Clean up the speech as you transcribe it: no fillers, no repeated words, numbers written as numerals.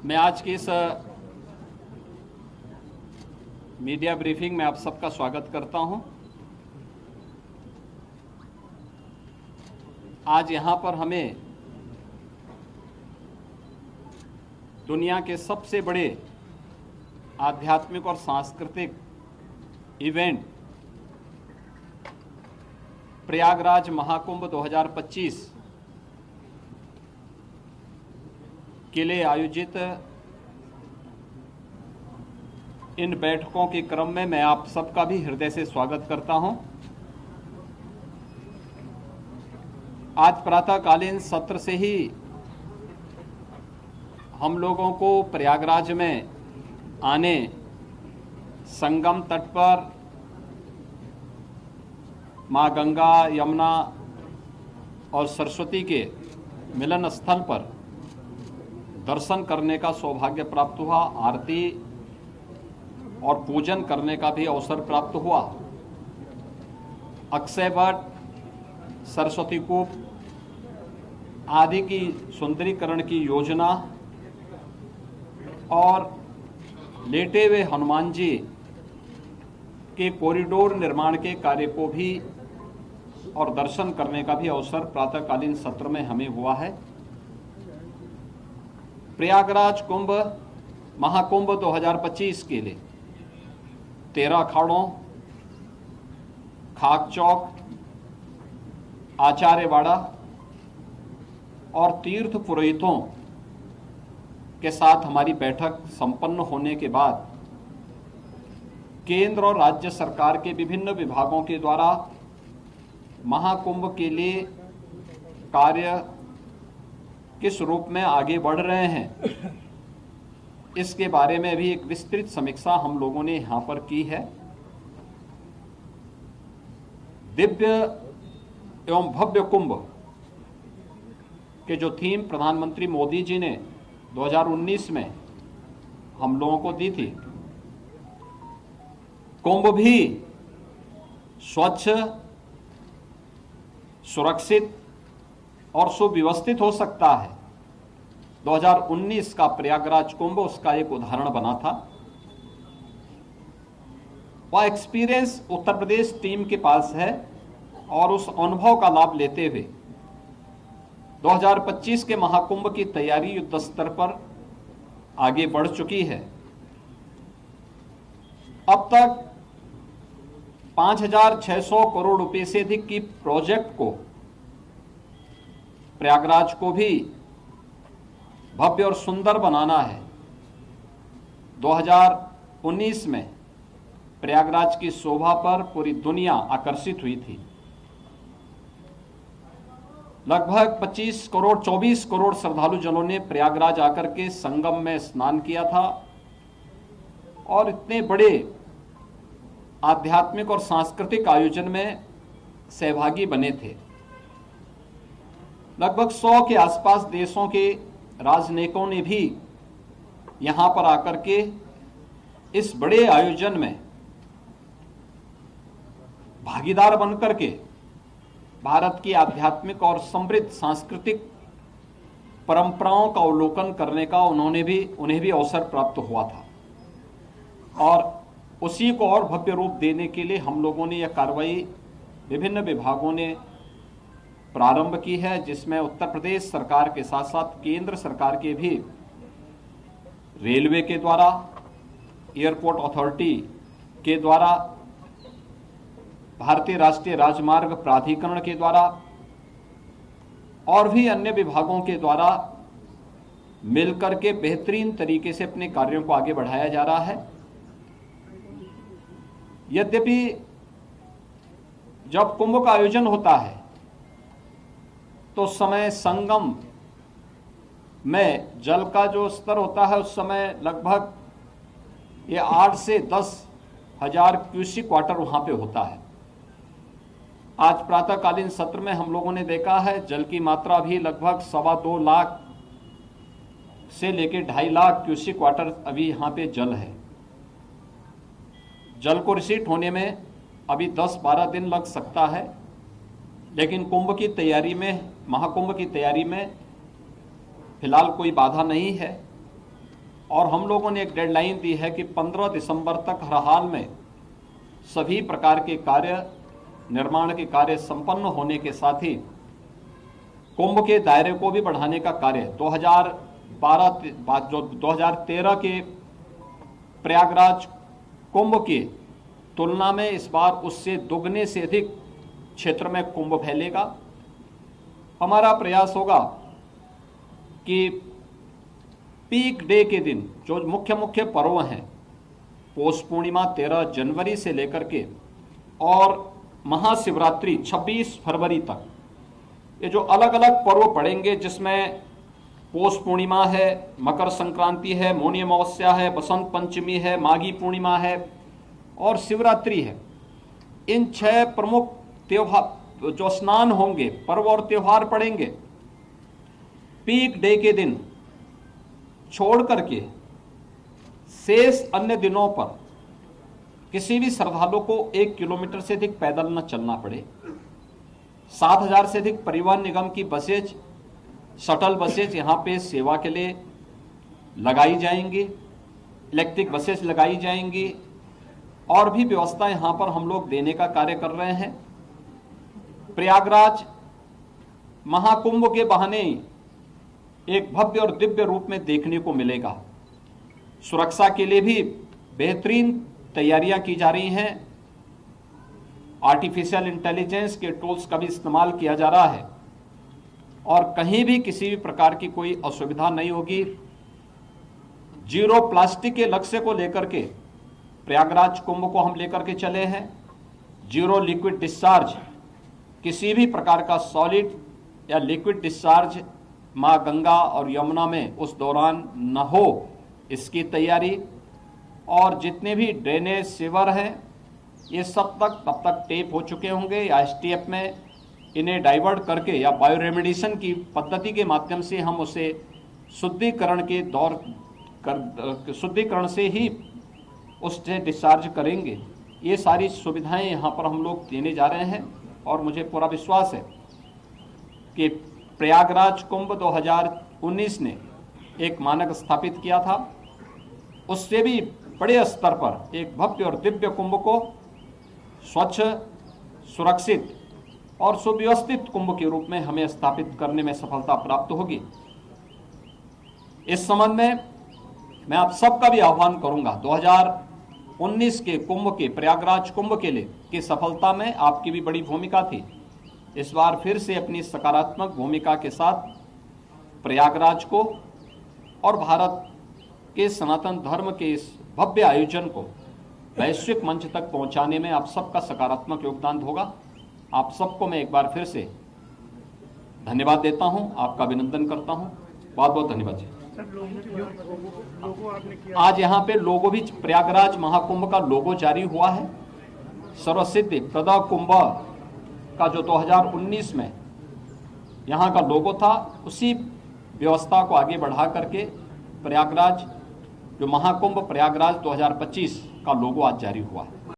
मैं आज की इस मीडिया ब्रीफिंग में आप सबका स्वागत करता हूं। आज यहां पर हमें दुनिया के सबसे बड़े आध्यात्मिक और सांस्कृतिक इवेंट प्रयागराज महाकुंभ 2025 के लिए आयोजित इन बैठकों के क्रम में मैं आप सबका भी हृदय से स्वागत करता हूं। आज प्रातःकालीन सत्र से ही हम लोगों को प्रयागराज में आने, संगम तट पर मां गंगा, यमुना और सरस्वती के मिलन स्थल पर दर्शन करने का सौभाग्य प्राप्त हुआ। आरती और पूजन करने का भी अवसर प्राप्त हुआ। अक्षय वट, सरस्वती कूप आदि की सुंदरीकरण की योजना और लेटे हुए हनुमान जी के कॉरिडोर निर्माण के कार्य को भी और दर्शन करने का भी अवसर प्रातःकालीन सत्र में हमें हुआ है। प्रयागराज कुंभ महाकुंभ 2025 के लिए 13 अखाड़ों, खाक चौक, आचार्यवाड़ा और तीर्थ पुरोहितों के साथ हमारी बैठक संपन्न होने के बाद केंद्र और राज्य सरकार के विभिन्न विभागों के द्वारा महाकुंभ के लिए कार्य किस रूप में आगे बढ़ रहे हैं, इसके बारे में भी एक विस्तृत समीक्षा हम लोगों ने यहां पर की है। दिव्य एवं भव्य कुंभ के जो थीम प्रधानमंत्री मोदी जी ने 2019 में हम लोगों को दी थी, कुंभ भी स्वच्छ, सुरक्षित और सुव्यवस्थित हो सकता है। 2019 का प्रयागराज कुंभ उसका एक उदाहरण बना था। वह एक्सपीरियंस उत्तर प्रदेश टीम के पास है और उस अनुभव का लाभ लेते हुए 2025 के महाकुंभ की तैयारी युद्ध स्तर पर आगे बढ़ चुकी है। अब तक 5,600 करोड़ रुपए से अधिक की प्रोजेक्ट को, प्रयागराज को भी भव्य और सुंदर बनाना है। 2019 में प्रयागराज की शोभा पर पूरी दुनिया आकर्षित हुई थी। लगभग 24 करोड़ श्रद्धालु जनों ने प्रयागराज आकर के संगम में स्नान किया था और इतने बड़े आध्यात्मिक और सांस्कृतिक आयोजन में सहभागी बने थे। लगभग 100 के आसपास देशों के राजनयिकों ने भी यहां पर आकर के इस बड़े आयोजन में भागीदार बनकर के भारत की आध्यात्मिक और समृद्ध सांस्कृतिक परंपराओं का अवलोकन करने का उन्हें भी अवसर प्राप्त हुआ था। और उसी को और भव्य रूप देने के लिए हम लोगों ने यह कार्रवाई विभिन्न विभागों ने प्रारंभ की है, जिसमें उत्तर प्रदेश सरकार के साथ साथ केंद्र सरकार के भी रेलवे के द्वारा, एयरपोर्ट अथॉरिटी के द्वारा, भारतीय राष्ट्रीय राजमार्ग प्राधिकरण के द्वारा और भी अन्य विभागों के द्वारा मिलकर के बेहतरीन तरीके से अपने कार्यों को आगे बढ़ाया जा रहा है। यद्यपि जब कुंभ का आयोजन होता है तो उस समय संगम में जल का जो स्तर होता है उस समय लगभग ये 8 से 10 हजार क्यूसिक वाटर वहां पे होता है। आज प्रातःकालीन सत्र में हम लोगों ने देखा है जल की मात्रा भी लगभग 2.25 लाख से लेकर 2.5 लाख क्यूसिक वाटर अभी यहाँ पे जल है। जल को रिसीट होने में अभी 10-12 दिन लग सकता है, लेकिन कुंभ की तैयारी में, महाकुंभ की तैयारी में फिलहाल कोई बाधा नहीं है। और हम लोगों ने एक डेडलाइन दी है कि 15 दिसंबर तक हर हाल में सभी प्रकार के कार्य, निर्माण के कार्य संपन्न होने के साथ ही कुंभ के दायरे को भी बढ़ाने का कार्य 2013 के प्रयागराज कुंभ की तुलना में इस बार उससे दुगने से अधिक क्षेत्र में कुंभ फैलेगा। हमारा प्रयास होगा कि पीक डे के दिन जो मुख्य मुख्य पर्व हैं, पौष पूर्णिमा 13 जनवरी से लेकर के और महाशिवरात्रि 26 फरवरी तक, ये जो अलग अलग पर्व पड़ेंगे जिसमें पौष पूर्णिमा है, मकर संक्रांति है, मौनी अमावस्या है, बसंत पंचमी है, माघी पूर्णिमा है और शिवरात्रि है। इन 6 प्रमुख त्योहार जो स्नान होंगे, पर्व और त्योहार पड़ेंगे, पीक डे के दिन छोड़ करके शेष अन्य दिनों पर किसी भी श्रद्धालु को 1 किलोमीटर से अधिक पैदल न चलना पड़े। 7000 से अधिक परिवहन निगम की बसेज, शटल बसेज यहाँ पे सेवा के लिए लगाई जाएंगी, इलेक्ट्रिक बसेज लगाई जाएंगी और भी व्यवस्था यहाँ पर हम लोग देने का कार्य कर रहे हैं। प्रयागराज महाकुंभ के बहाने एक भव्य और दिव्य रूप में देखने को मिलेगा। सुरक्षा के लिए भी बेहतरीन तैयारियां की जा रही हैं। आर्टिफिशियल इंटेलिजेंस के टूल्स का भी इस्तेमाल किया जा रहा है और कहीं भी किसी भी प्रकार की कोई असुविधा नहीं होगी। जीरो प्लास्टिक के लक्ष्य को लेकर के प्रयागराज कुंभ को हम लेकर के चले हैं। जीरो लिक्विड डिस्चार्ज, किसी भी प्रकार का सॉलिड या लिक्विड डिस्चार्ज मां गंगा और यमुना में उस दौरान न हो, इसकी तैयारी। और जितने भी ड्रेनेज सीवर हैं ये सब तब तक टेप हो चुके होंगे या एसटीएफ में इन्हें डाइवर्ट करके या बायोरेमेडिएशन की पद्धति के माध्यम से हम उसे शुद्धिकरण के शुद्धिकरण से ही उससे डिस्चार्ज करेंगे। ये सारी सुविधाएं यहाँ पर हम लोग देने जा रहे हैं और मुझे पूरा विश्वास है कि प्रयागराज कुंभ 2019 ने एक मानक स्थापित किया था, उससे भी बड़े स्तर पर एक भव्य और दिव्य कुंभ को स्वच्छ, सुरक्षित और सुव्यवस्थित कुंभ के रूप में हमें स्थापित करने में सफलता प्राप्त होगी। इस संबंध में मैं आप सबका भी आह्वान करूंगा, 2019 के कुंभ के, प्रयागराज कुंभ के लिए की सफलता में आपकी भी बड़ी भूमिका थी। इस बार फिर से अपनी सकारात्मक भूमिका के साथ प्रयागराज को और भारत के सनातन धर्म के इस भव्य आयोजन को वैश्विक मंच तक पहुंचाने में आप सबका सकारात्मक योगदान होगा। आप सबको मैं एक बार फिर से धन्यवाद देता हूं, आपका अभिनंदन करता हूं। बहुत बहुत धन्यवाद जी। आज यहाँ पे लोगो भी, प्रयागराज महाकुंभ का लोगो जारी हुआ है। सर्वसिद्धि प्रदा कुंभ का जो 2019 में यहाँ का लोगो था, उसी व्यवस्था को आगे बढ़ा करके प्रयागराज जो महाकुंभ प्रयागराज 2025 का लोगो आज जारी हुआ है।